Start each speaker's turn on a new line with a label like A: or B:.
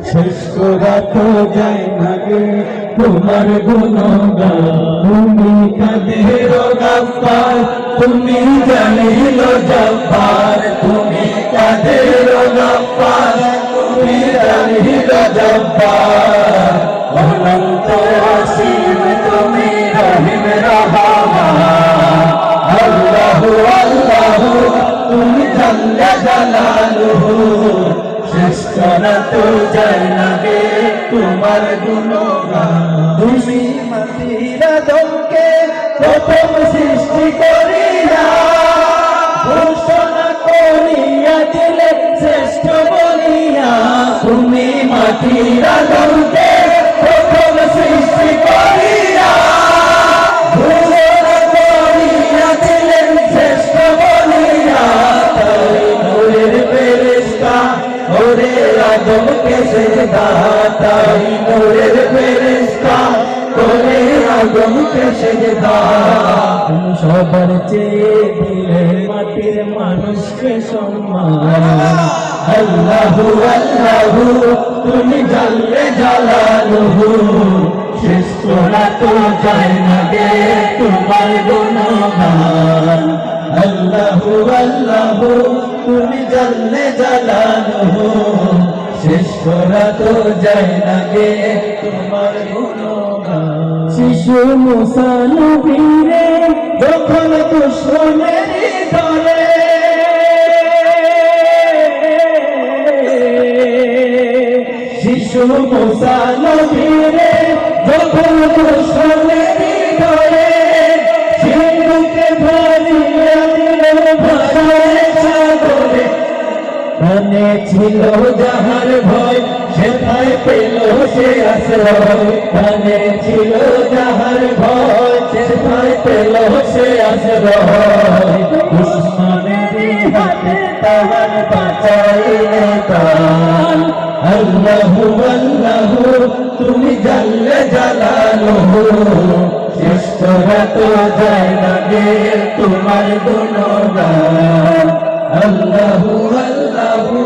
A: শেষ করা তো যায় না গে তোমার গুণগান। তুমি কাদের গাফফার, তুমি জালিল জব্বার। তুমি কাদের গাফফার, তুমি জালিল জব্বার। অনন্ত অসীম তুমি রহিম রহমান। আল্লাহু আল্লাহু তুমি জাল্লা জালালুহু। শেষ করা তো যায় না গে তোমার গুণগান। তুমি মাটির আদমকে প্রথম সৃষ্টি করিয়া ঘোষণা করিয়া দিলে শ্রেষ্ঠ বলিয়া। তুমি মাটির আদমকে প্রথম সৃষ্টি করিয়া ঘোষণা করিয়া দিলেন শ্রেষ্ঠ বলিয়া। তাই নূরের ফেরেশতা ওরে আদমকে সেজদা। তাই নূরের ফেরেশতা ওরে আদমকে সেজদা। সবার চেয়ে দিলে মাটির মানুষকে সম্মান। আল্লাহু আল্লাহু তুমি জাল্লে জালালুহু। শেষ করা তো যায় না গে তোমার গুণগান। আল্লাহু আল্লাহু তুমি জাল্লে জালালুহু। শেষ করা তো যায় না গে তোমার গুণগান। শিশু মুসা নবীরে যখন দুশমনের দলে শিশু মুসা নবীরে যখন দুশমনের দলে সিন্ধুকে ভরিয়ে দিল ভাষায় সাগরে। মনে ছিল যাহার ভয় সেথায় পেল সে আশ্রয়। মনে ছিল যাহার ভয় সেথায় পেল সে আশ্রয়। দুশমনেরই হাতে তাহার বাঁচাইলে প্রাণ। আল্লাহু আল্লাহু তুমি জাল্লে জালালুহু। শেষ করা তো যায় না গে তোমার গুণগান। আল্লাহু আল্লাহু